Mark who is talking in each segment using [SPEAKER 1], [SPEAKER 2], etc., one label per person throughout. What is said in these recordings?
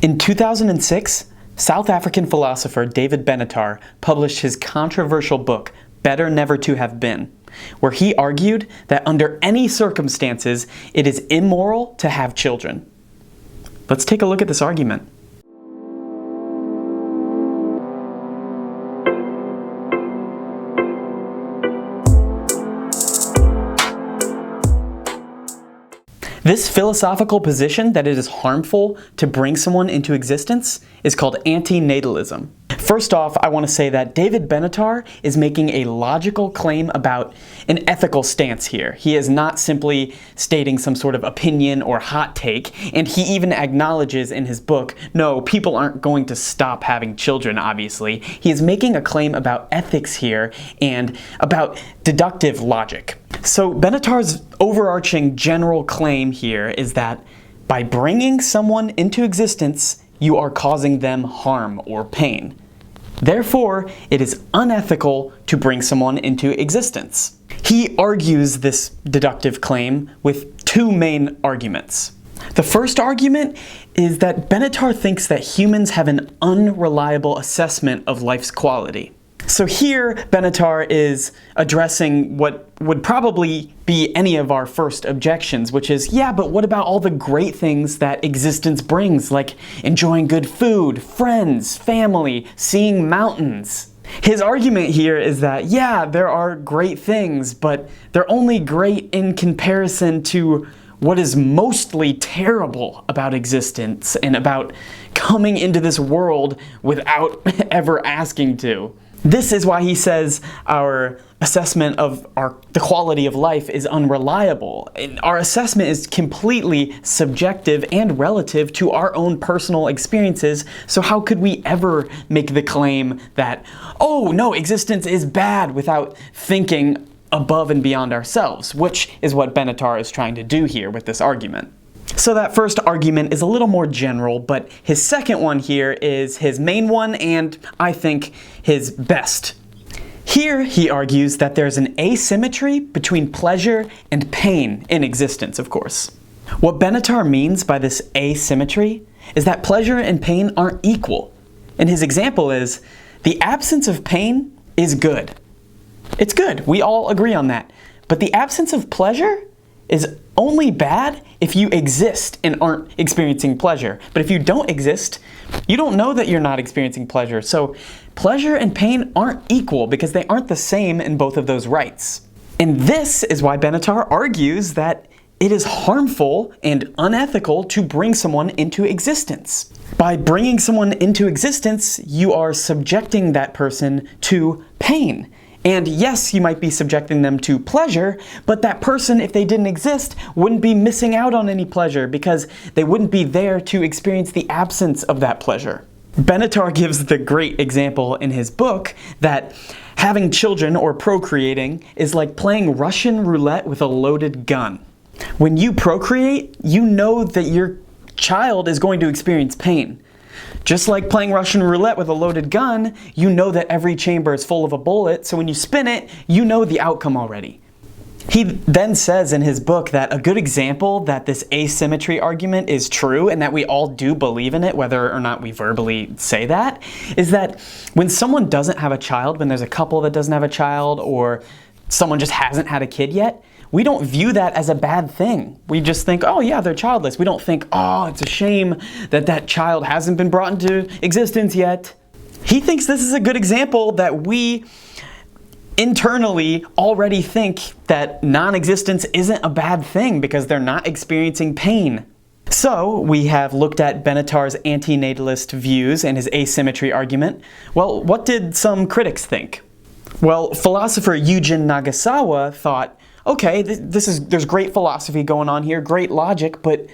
[SPEAKER 1] In 2006, South African philosopher David Benatar published his controversial book, Better Never to Have Been, where he argued that under any circumstances, it is immoral to have children. Let's take a look at this argument. This philosophical position that it is harmful to bring someone into existence is called anti-natalism. First off, I want to say that David Benatar is making a logical claim about an ethical stance here. He is not simply stating some sort of opinion or hot take, and he even acknowledges in his book, no, people aren't going to stop having children, obviously. He is making a claim about ethics here and about deductive logic. So Benatar's overarching general claim here is that by bringing someone into existence, you are causing them harm or pain. Therefore, it is unethical to bring someone into existence. He argues this deductive claim with two main arguments. The first argument is that Benatar thinks that humans have an unreliable assessment of life's quality. So here, Benatar is addressing what would probably be any of our first objections, which is, yeah, but what about all the great things that existence brings, like enjoying good food, friends, family, seeing mountains? His argument here is that, yeah, there are great things, but they're only great in comparison to what is mostly terrible about existence and about coming into this world without ever asking to. This is why he says our assessment of the quality of life is unreliable. Our assessment is completely subjective and relative to our own personal experiences, so how could we ever make the claim that, oh no, existence is bad without thinking above and beyond ourselves, which is what Benatar is trying to do here with this argument. So that first argument is a little more general, but his second one here is his main one and, I think, his best. Here he argues that there's an asymmetry between pleasure and pain in existence, of course. What Benatar means by this asymmetry is that pleasure and pain aren't equal. And his example is, the absence of pain is good. It's good, we all agree on that. But the absence of pleasure is only bad if you exist and aren't experiencing pleasure. But if you don't exist, you don't know that you're not experiencing pleasure. So pleasure and pain aren't equal because they aren't the same in both of those rights. And this is why Benatar argues that it is harmful and unethical to bring someone into existence. By bringing someone into existence, you are subjecting that person to pain. And yes, you might be subjecting them to pleasure, but that person, if they didn't exist, wouldn't be missing out on any pleasure because they wouldn't be there to experience the absence of that pleasure. Benatar gives the great example in his book that having children or procreating is like playing Russian roulette with a loaded gun. When you procreate, you know that your child is going to experience pain. Just like playing Russian roulette with a loaded gun, you know that every chamber is full of a bullet, so when you spin it, you know the outcome already. He then says in his book that a good example that this asymmetry argument is true and that we all do believe in it, whether or not we verbally say that, is that when someone doesn't have a child, when there's a couple that doesn't have a child, or someone just hasn't had a kid yet, we don't view that as a bad thing. We just think, oh yeah, they're childless. We don't think, oh, it's a shame that that child hasn't been brought into existence yet. He thinks this is a good example that we internally already think that non-existence isn't a bad thing because they're not experiencing pain. So we have looked at Benatar's anti-natalist views and his asymmetry argument. Well, what did some critics think? Well, philosopher Eugen Nagasawa thought, okay, there's great philosophy going on here, great logic, but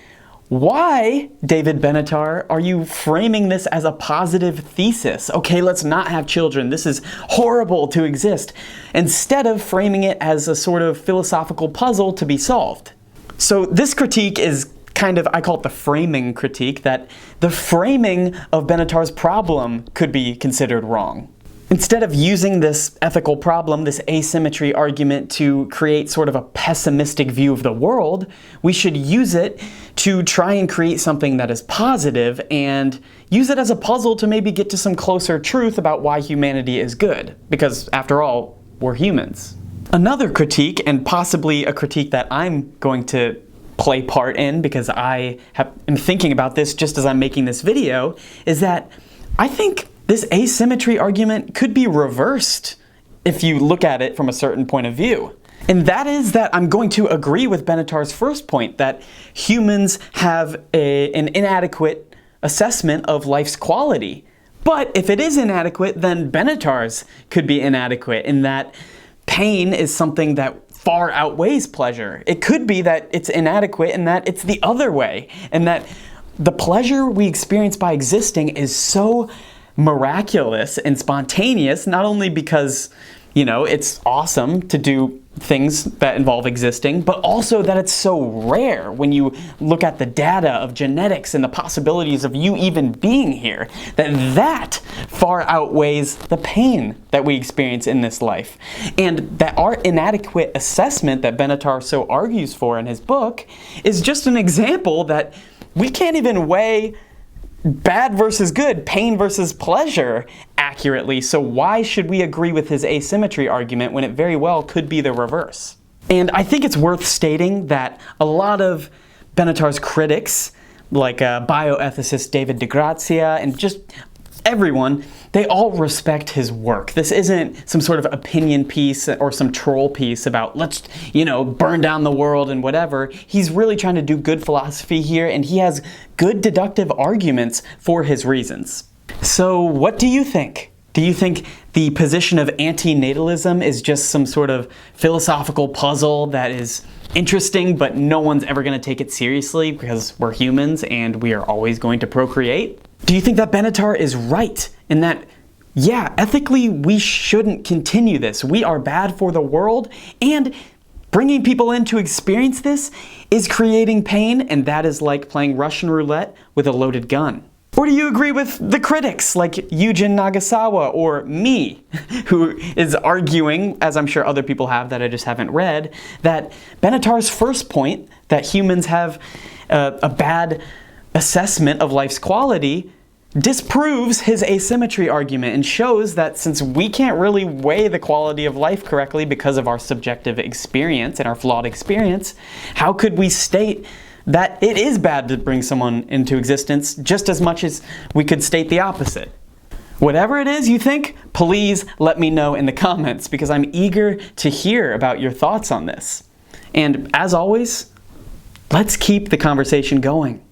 [SPEAKER 1] why, David Benatar, are you framing this as a positive thesis? Okay, let's not have children. This is horrible to exist. Instead of framing it as a sort of philosophical puzzle to be solved. So this critique is kind of, I call it the framing critique, that the framing of Benatar's problem could be considered wrong. Instead of using this ethical problem, this asymmetry argument, to create sort of a pessimistic view of the world, we should use it to try and create something that is positive and use it as a puzzle to maybe get to some closer truth about why humanity is good. Because after all, we're humans. Another critique, and possibly a critique that I'm going to play part in because I am thinking about this just as I'm making this video, is that I think this asymmetry argument could be reversed if you look at it from a certain point of view. And that is that I'm going to agree with Benatar's first point, that humans have an inadequate assessment of life's quality. But if it is inadequate, then Benatar's could be inadequate in that pain is something that far outweighs pleasure. It could be that it's inadequate in that it's the other way, and that the pleasure we experience by existing is so miraculous and spontaneous, not only because, you know, it's awesome to do things that involve existing, but also that it's so rare when you look at the data of genetics and the possibilities of you even being here, that far outweighs the pain that we experience in this life. And that our inadequate assessment that Benatar so argues for in his book is just an example that we can't even weigh bad versus good, pain versus pleasure accurately, so why should we agree with his asymmetry argument when it very well could be the reverse? And I think it's worth stating that a lot of Benatar's critics, like bioethicist David deGrazia and just everyone, they all respect his work. This isn't some sort of opinion piece or some troll piece about let's, you know, burn down the world and whatever. He's really trying to do good philosophy here, and he has good deductive arguments for his reasons. So what do you think? Do you think the position of anti-natalism is just some sort of philosophical puzzle that is interesting, but no one's ever going to take it seriously because we're humans and we are always going to procreate? Do you think that Benatar is right in that, yeah, ethically we shouldn't continue this? We are bad for the world, and bringing people in to experience this is creating pain, and that is like playing Russian roulette with a loaded gun? Or do you agree with the critics like Yujin Nagasawa or me, who is arguing, as I'm sure other people have that I just haven't read, that Benatar's first point, that humans have a bad assessment of life's quality, disproves his asymmetry argument and shows that since we can't really weigh the quality of life correctly because of our subjective experience and our flawed experience, how could we state that it is bad to bring someone into existence just as much as we could state the opposite? Whatever it is you think, please let me know in the comments because I'm eager to hear about your thoughts on this. And as always, let's keep the conversation going.